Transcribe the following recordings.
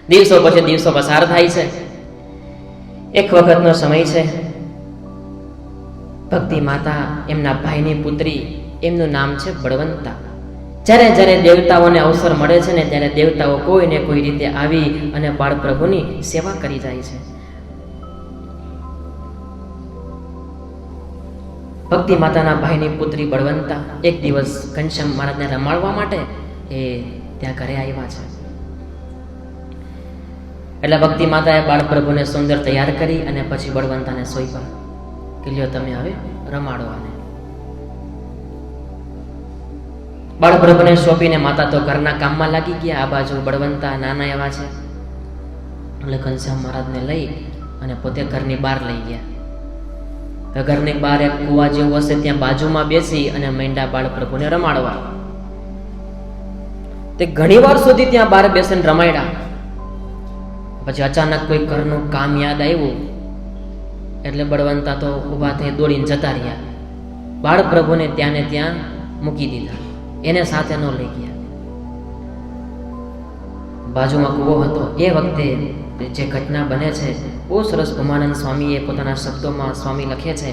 દિવસો પછી દિવસો પસાર થાય છે. એક વખતનો સમય છે. ભક્તિ માતા, એમના ભાઈની પુત્રી, એમનું નામ છે બળવંતા. જ્યારે જ્યારે દેવતાઓને અવસર મળે છે ને ત્યારે દેવતાઓ કોઈ ને કોઈ રીતે આવી અને બાળ પ્રભુની સેવા કરી જાય છે. ભક્તિ માતાના ભાઈની પુત્રી બળવંતા એક દિવસ ઘનશ્યામ મહારાજને રમાડવા માટે એ ત્યાં ઘરે આવ્યા છે. એટલે ભક્તિ માતાએ બાળ પ્રભુને સુંદર તૈયાર કરી અને પછી બળવંતાને સોંપ્યા કે લ્યો તમે હવે રમાડો. આને બાળ પ્રભુને સોંપીને માતા તો ઘરના કામમાં લાગી ગયા. આ બાજુ બળવંતા નાના એવા છે એટલે ઘનશ્યામ મહારાજને લઈ અને પોતે ઘરની બહાર લઈ ગયા. ઘરની બહાર એક કુવા જેવું હશે ત્યાં બાજુમાં બેસી અને માંડ્યા બાળ પ્રભુને રમાડવા. તે ઘણી વાર સુધી ત્યાં બહાર બેસીને રમાડ્યા. પછી અચાનક કોઈ ઘરનું કામ યાદ આવ્યું એટલે બળવંતા તો ઊભા થઈ દોડીને જતા રહ્યા. બાળ પ્રભુને ત્યાં ને ત્યાં મૂકી દીધા, એને સાથે ન લઈ ગયા. બાજુમાં કૂવો હતો. એ વખતે જે ઘટના બને છે બહુ સરસ ભૂમાનંદ સ્વામીએ પોતાના શબ્દોમાં સ્વામી લખે છે,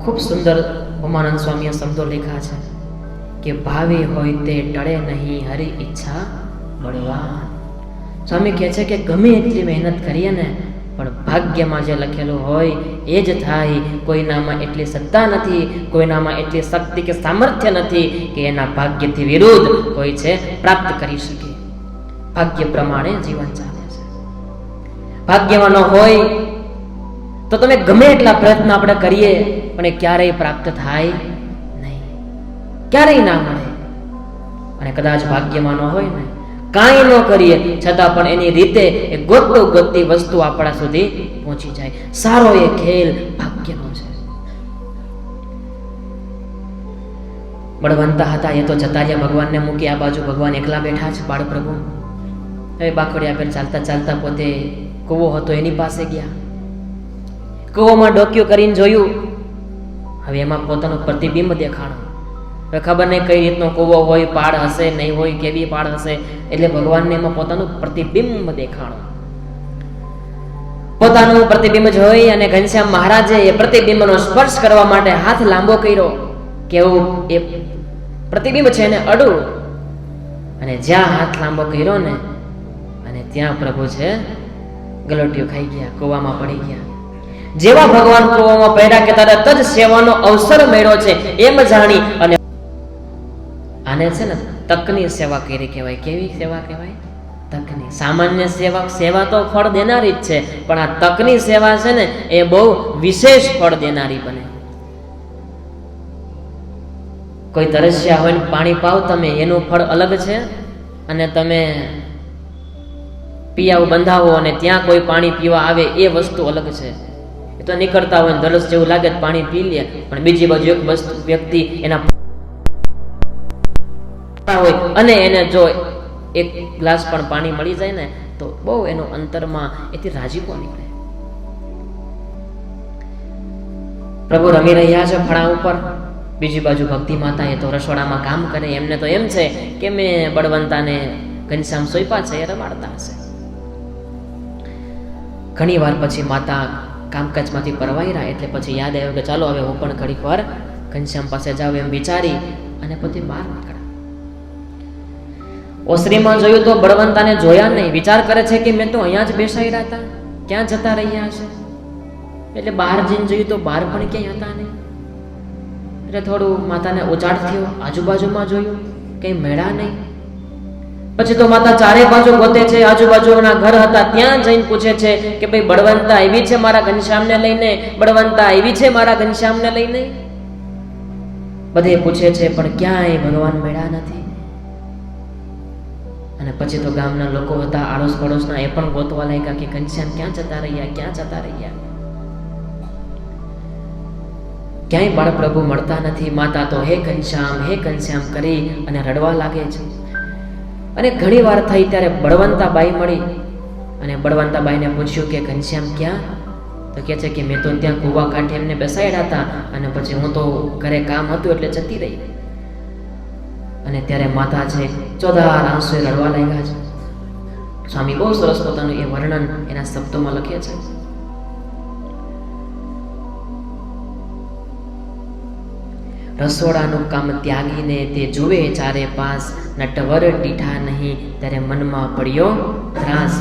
ખૂબ સુંદર ભૂમાનંદ સ્વામીએ શબ્દો લખ્યા છે કે ભાવે હોય તે ટળે નહીં હરી ઈચ્છા બળવાન. સ્વામી કહે છે કે ગમે એટલી મહેનત કરીએ ને પણ ભાગ્યમાં જે લખેલું હોય એ જ થાય. કોઈનામાં એટલી સત્તા નથી, કોઈનામાં એટલી શક્તિ કે સામર્થ્ય નથી કે એના ભાગ્યથી વિરુદ્ધ કોઈ છે પ્રાપ્ત કરી શકે. ભાગ્ય પ્રમાણે જીવન ચાલે છે. ભાગ્યમાં ન હોય તો તમે ગમે એટલા પ્રયત્ન આપણે કરીએ પણ એ ક્યારેય પ્રાપ્ત થાય નહીં, ક્યારેય ના મળે. અને કદાચ ભાગ્યમાં ન હોય ને કાંઈ ન કરીએ છતાં પણ એની રીતે એ ગોતતી વસ્તુ આપણા સુધી પહોંચી જાય. સારો એ ખેલ ભાગ્યનો છે. બળવંતા હતા એ તો જતા રહ્યા, ભગવાનને મૂકી આ બાજુ ભગવાન એકલા બેઠા છે. બાળ પ્રભુ હવે બાખડિયા પર ચાલતા ચાલતા પોતે કૂવો હતો એની પાસે ગયા. કૂવામાં ડોક્યું કરીને જોયું. હવે એમાં પોતાનું પ્રતિબિંબ દેખાણું. હવે ખબર નહીં કઈ રીતનો કૂવો હોય, પાડ હશે નહીં હોય, કેવી પાડ હશે. એટલે ભગવાનને એમાં પોતાનું પ્રતિબિંબ દેખાણું. પોતાનું પ્રતિબિંબ જોઈ અને ઘનશ્યામ મહારાજે એ પ્રતિબિંબનો સ્પર્શ કરવા માટે હાથ લાંબો કર્યો. કેવું એ પ્રતિબિંબ છે એને અડું. અને જ્યાં હાથ લાંબો કર્યો ને અને ત્યાં પ્રભુ છે ગલોટીઓ ખાઈ ગયા, કૂવામાં પડી ગયા. જેવા ભગવાન કૂવામાં પડ્યા કે તરત જ સેવાનો અવસર મળ્યો છે એમ જાણી અને આને છે ને તકની સેવા કરી કહેવાય. કેવી સેવા કહેવાય? તકની. સામાન્ય સેવા તો ફળ દેનારી જ છે, પણ આ તકની સેવા છે ને એ બહુ વિશેષ ફળ દેનારી બને. કોઈ તરસ્યા હોય ને પાણી પાવ તમે, એનું ફળ અલગ છે. અને તમે પિયાવ બંધાવો અને ત્યાં કોઈ પાણી પીવા આવે એ વસ્તુ અલગ છે. એ તો નીકળતા હોય દરસ જેવું લાગે પાણી પી લે, પણ બીજી બાજુ એક વ્યક્તિ એના હોય અને એને જો એક ગ્લાસ પણ પાણી મળી જાય ને તો બહુ એનો અંતરમાં એથી રાજીપો નીકળે. પ્રભુ રમી રહ્યા છે ફળા ઉપર. બીજી બાજુ ભક્તિ માતા એ તો રસોડામાં કામ કરે. એમને તો એમ છે કે મેં બળવંતાને ઘનશ્યામ સોંપ્યા છે, એ રમાડતા હશે. ઘણી વાર પછી માતા કામકાજમાંથી પરવાયરા એટલે પછી યાદ આવ્યું કે ચાલો હવે હું પણ ઘડીક વાર ઘનશ્યામ પાસે જાઉં એમ વિચારી અને પછી બહાર નીકળ્યા. ઓસરીમાં જોયું તો બળવંતાને જોયા નહીં. વિચાર કરે છે કે મેં તો અહીંયા જ બેસાઈ હતા, ક્યાં જતા રહ્યા છે. એટલે બહાર જઈને જોયું તો બહાર પણ ક્યાંય હતા નહીં. એટલે થોડું માતાને ઉજાડ થયો. આજુબાજુમાં જોયું કઈ મેળા નહીં. પછી તો માતા ચારે બાજુ ગોતે છે. આજુબાજુના ઘર હતા ત્યાં જઈને પૂછે છે કે ભાઈ બળવંતા આવી છે મારા ઘનશ્યામને લઈને, બળવંતા આવી છે મારા ઘનશ્યામને લઈને. બધે પૂછે છે પણ ક્યાંય ભગવાન મળ્યા નથી. અને પછી તો ગામના લોકો હતા, આડોશ પડોશના, એ પણ ગોતવા લાગ્યા કે ઘનશ્યામ ક્યાં જતા રહ્યા, ક્યાં જતા રહ્યા. ક્યાંય બાળપ્રભુ મળતા નથી. માતા તો હે ઘનશ્યામ કરી અને રડવા લાગે છે. અને ઘણી વાર થઈ ત્યારે બળવંતાબાઈ મળી અને બળવંતાબાઈને પૂછ્યું કે ઘનશ્યામ ક્યાં? તો કહે છે કે મેં તો ત્યાં કૂવા કાંઠે એમને બેસાડ્યા હતા અને પછી હું તો ઘરે કામ હતું એટલે જતી રહી. અને ત્યારે માતા છે ચોધાર આંસુએ રડવા લાગ્યા છે. સ્વામી બહુ સરસ પોતાનું એ વર્ણન એના શબ્દોમાં લખે છે. રસોડાનું કામ ત્યાગીને તે જુએ ચારે પાસ, નટવર ડીઠા નહીં ત્યારે મનમાં પડ્યો ત્રાસ.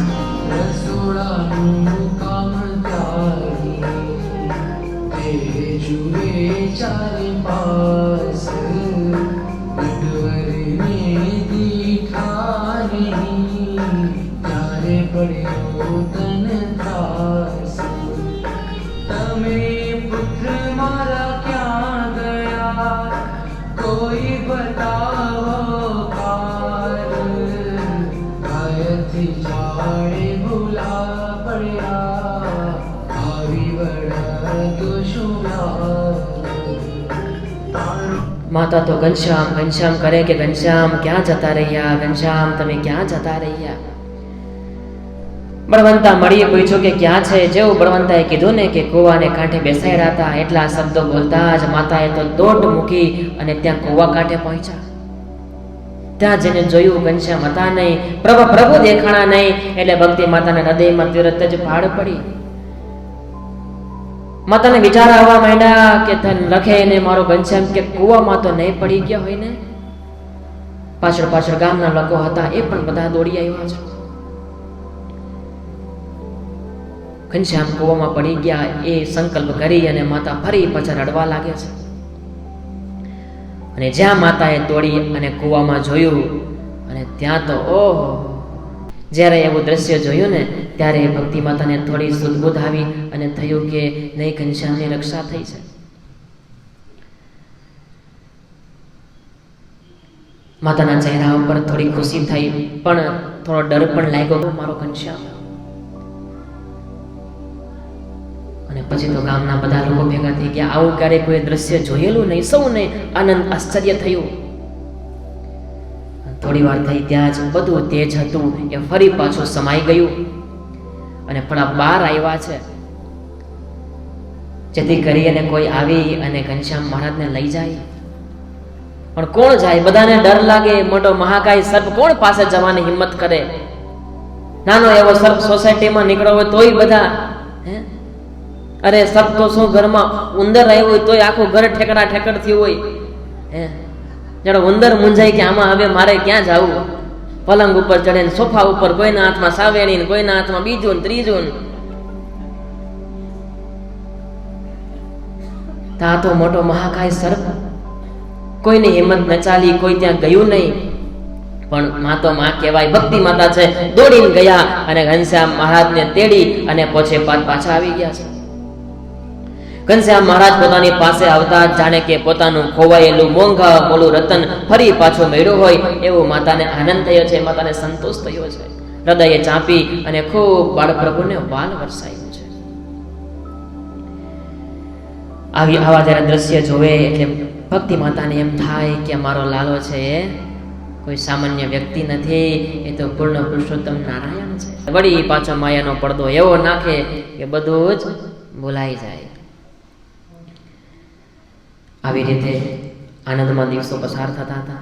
રસોડાનું કામ ત્યાગીને તે જુએ ચારે પાસ, નટવરને દીઠા નહીં ત્યારે પડ્યો તન ત્રાસ. તમે પુત્ર મારા ક્યાં ગયા, કોઈ બતાવો કાર, ગાયથી ઝાડે ભૂલા પડ્યા, આવી વળતો શું માતા તો ઘનશ્યામ કરે કે ઘનશ્યામ ક્યાં જતા રહ્યા, ઘનશ્યામ તમે ક્યાં જતા રહ્યા. બળવંતા મળીએ પૂછ્યું કે ક્યાં છે. જેવું બળવંતાએ કીધું ને કે કૂવાને કાંઠે બેસાડ્યા હતા, એટલા શબ્દો બોલતા જ માતાએ તો દોટ મૂકી અને ત્યાં કૂવા કાંઠે પહોંચ્યા. ત્યાં જઈને જોયું ઘનશ્યામ હતા નહીં, પ્રભુ દેખાણા નહીં. એટલે ભક્તિ માતાના હૃદયમાં તુરત જ ભાડ પડી. માતાને વિચાર આવવા માંડ્યા કે તન લખે ને મારો ઘનશ્યામ કે કૂવામાં તો નહીં પડી ગયા હોય ને. પાછળ ગામના લોકો હતા, એ પણ બધા દોડી આવ્યા છે. ઘનશ્યામ કૂવામાં પડી ગયા એ સંકલ્પ કરી અને માતા ફરી પાછા રડવા લાગે છે. અને જ્યાં માતાએ દોડી અને કૂવામાં જોયું અને ત્યાં તો ઓહો, જ્યારે એવું દ્રશ્ય જોયું ને ત્યારે ભક્તિ માતાને થોડી સુધબુધ આવી અને થયું કે નહીં, ઘનશ્યામની રક્ષા થઈ છે. માતાના ચહેરા ઉપર થોડી ખુશી થઈ પણ થોડો ડર પણ લાગ્યો, મારો ઘનશ્યામ. અને પછી તો ગામના બધા લોકો ભેગા થઈ ગયા. આવું ક્યારે કોઈ દ્રશ્ય જોયેલું નહીં. સૌને આનંદ આશ્ચર્ય થયું. થોડી વાર થઈ ત્યાં જ બધું તેજ હતું એ ફરી પાછું સમાઈ ગયું અને ફળા બહાર આવ્યા છે, જેથી કરી અને કોઈ આવી અને ઘનશ્યામ મહારાજને લઈ જાય. પણ કોણ જાય? બધાને ડર લાગે. મોટો મહાકાય સર્પ કોણ પાસે જવાની હિંમત કરે? નાનો એવો સર્પ સોસાયટીમાં નીકળ્યો હોય તોય બધા અરે સર્પ તો શું, ઘરમાં ઉંદર આવ્યો હોય તોય આખું ઘર ઠેકડ થયું હોય. જ્યારે ઉંદર મૂંઝાય કે આમાં હવે મારે ક્યાં જવું, પલંગ ઉપર ચડે ને સોફા ઉપર, કોઈના હાથમાં સાવેણી ને કોઈના હાથમાં બીજું ને ત્રીજું. તા તો મોટો મહાકાય સર્પ, કોઈની હિંમત ન ચાલી, કોઈ ત્યાં ગયું નહીં. પણ માં તો માં કહેવાય, ભક્તિ માતા છે. દોડીને ગયા અને ઘનશ્યામ મહારાજને તેડી અને પોછે પાછા આવી ગયા છે. ઘનશ્યામ મહારાજ પોતાની પાસે આવતા જાણે કે પોતાનું ખોવાયેલું મોંઘા મોલું રતન ફરી પાછું મળ્યું હોય એવું માતાને આનંદ થયો છે, માતાને સંતોષ થયો છે. હૃદયે ચાંપી અને ખૂબ બાળપ્રભુને વાલ વરસાયું છે. આવા જ્યારે દ્રશ્ય જોવે એટલે ભક્તિ માતાને એમ થાય કે મારો લાલો છે એ કોઈ સામાન્ય વ્યક્તિ નથી, એ તો પૂર્ણ પુરુષોત્તમ નારાયણ છે. વળી પાછો માયાનો પડદો એવો નાખે કે બધું જ ભૂલાઈ જાય. આવી રીતે આનંદમાં દિવસો પસાર થતા હતા.